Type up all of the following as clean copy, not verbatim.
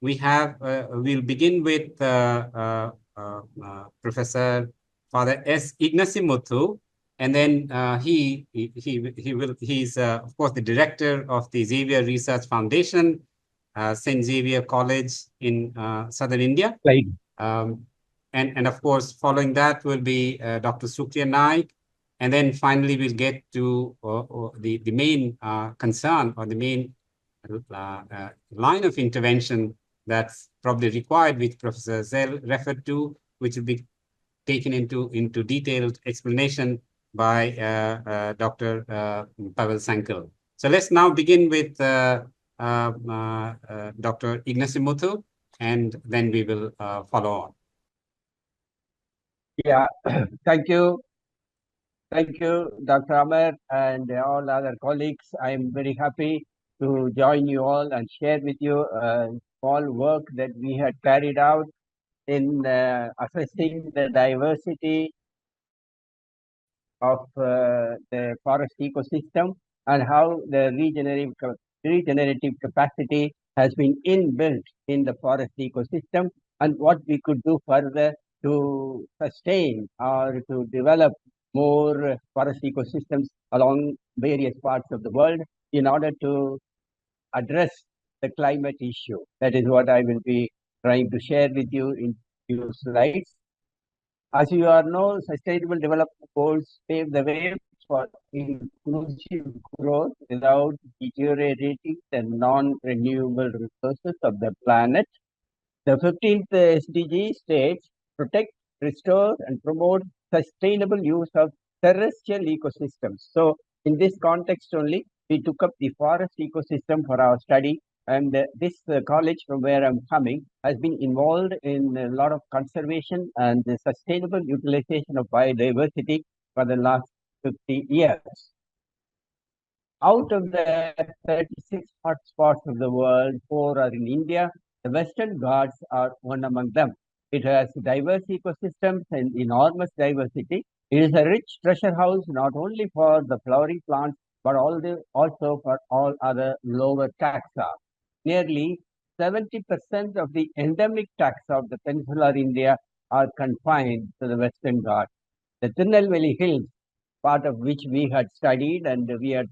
we'll begin with Professor Father S. Ignacimuthu, and then he's of course the director of the Xavier Research Foundation, St. Xavier College in Southern India. Right. And of course, following that will be Dr. Supriya Naik, and then finally we'll get to the main concern or the main line of intervention that's probably required, which Professor Zell referred to, which will be taken into detailed explanation by Dr. Pavel Sankel. So let's now begin with Dr. Ignacimuthu, and then we will follow on. Yeah, thank you. Thank you, Dr. Amar and all other colleagues. I am very happy to join you all and share with you small work that we had carried out in assessing the diversity of the forest ecosystem and how the regenerative capacity has been inbuilt in the forest ecosystem, and what we could do further to sustain or to develop more forest ecosystems along various parts of the world in order to address the climate issue. That is what I will be trying to share with you in few slides. As you all know, Sustainable Development Goals pave the way for inclusive growth without deteriorating the non-renewable resources of the planet. The 15th SDG states, protect, restore, and promote sustainable use of terrestrial ecosystems. So, in this context only, we took up the forest ecosystem for our study, and this college from where I'm coming has been involved in a lot of conservation and the sustainable utilization of biodiversity for the last 50 years. Out of the 36 hotspots of the world, 4 are in India. The Western Ghats are one among them. It has diverse ecosystems and enormous diversity. It is a rich treasure house not only for the flowering plants but also for all other lower taxa. Nearly 70% of the endemic taxa of the peninsular India are confined to the Western Ghats. The Tirunelveli Hills, part of which we had studied and we had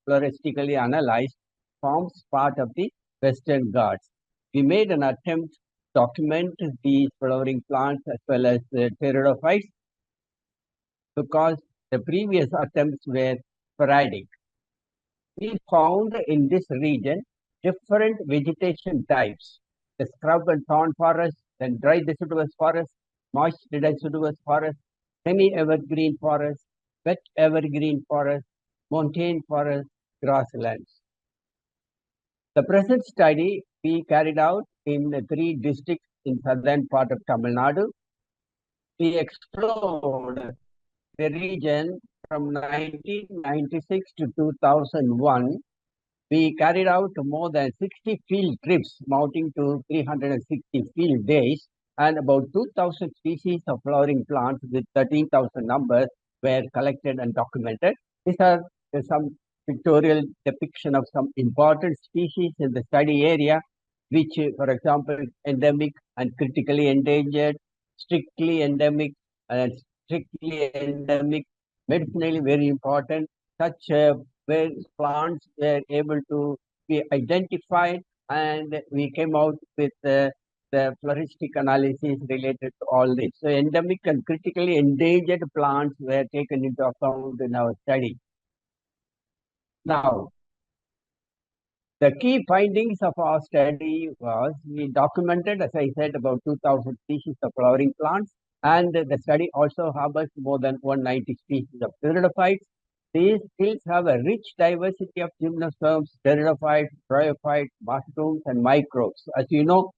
floristically analyzed, forms part of the Western Ghats. We made an attempt to document these flowering plants as well as the pteridophytes because the previous attempts were sporadic. We found in this region different vegetation types: the scrub and thorn forest, then dry deciduous forest, moist deciduous forest, semi-evergreen forest, wet evergreen forest, montane forest, grasslands. The present study we carried out in 3 districts in southern part of Tamil Nadu. We explored the region from 1996 to 2001. We carried out more than 60 field trips amounting to 360 field days, and about 2,000 species of flowering plants with 13,000 numbers were collected and documented. These are some pictorial depiction of some important species in the study area, which, for example, endemic and critically endangered, strictly endemic and strictly endemic, medicinally very important. Such where plants were able to be identified, and we came out with the floristic analysis related to all this. So endemic and critically endangered plants were taken into account in our study. Now, the key findings of our study was we documented, as I said, about 2,000 species of flowering plants, and the study also harbors more than 190 species of pteridophytes. These fields have a rich diversity of gymnosperms, pteridophytes, bryophytes, mushrooms, and microbes. As you know,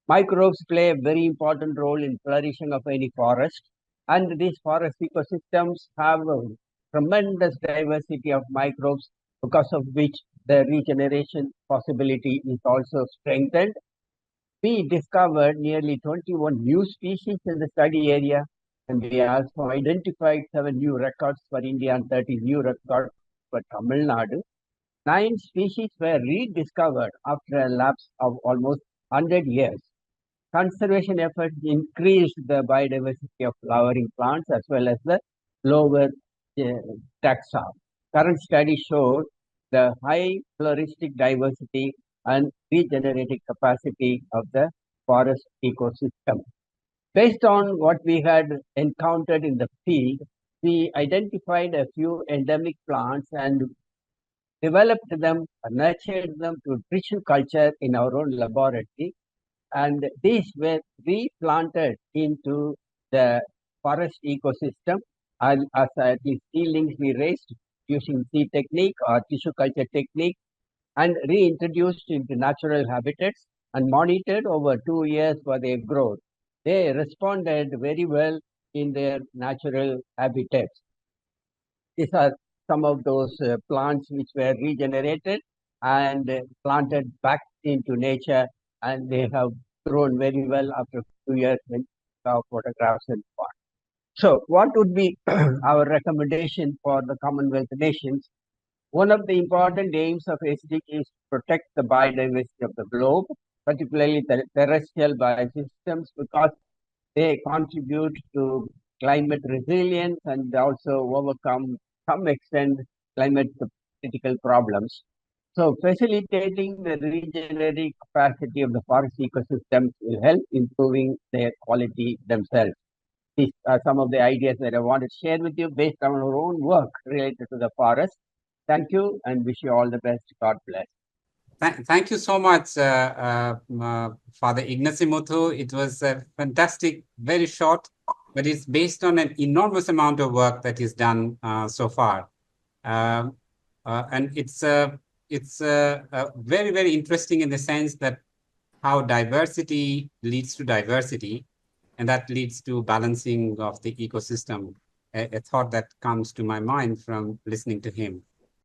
microbes play a very important role in flourishing of any forest, and these forest ecosystems have a tremendous diversity of microbes, because of which the regeneration possibility is also strengthened. We discovered nearly 21 new species in the study area, and we also identified 7 new records for India and 30 new records for Tamil Nadu. 9 species were rediscovered after a lapse of almost 100 years. Conservation efforts increased the biodiversity of flowering plants as well as the lower taxa. Current studies showed the high floristic diversity and regenerative capacity of the forest ecosystem. Based on what we had encountered in the field, we identified a few endemic plants and developed them, nurtured them to tissue culture in our own laboratory, and these were replanted into the forest ecosystem. And as these seedlings we raised using seed technique or tissue culture technique and reintroduced into natural habitats and monitored over 2 years for their growth. They responded very well in their natural habitats. These are some of those plants which were regenerated and planted back into nature, and they have grown very well after 2 years when we saw photographs and so on. So, what would be our recommendation for the Commonwealth nations? One of the important aims of SDG is to protect the biodiversity of the globe, particularly the terrestrial biosystems, because they contribute to climate resilience and also overcome some extent climate critical problems. So facilitating the regenerative capacity of the forest ecosystems will help improving their quality themselves. These are some of the ideas that I want to share with you based on our own work related to the forest. Thank you and wish you all the best. God bless. Thank you so much, Father Ignacimuthu. It was a fantastic, very short, but it's based on an enormous amount of work that is done so far. And it's very, very interesting in the sense that how diversity leads to diversity, and that leads to balancing of the ecosystem, a thought that comes to my mind from listening to him.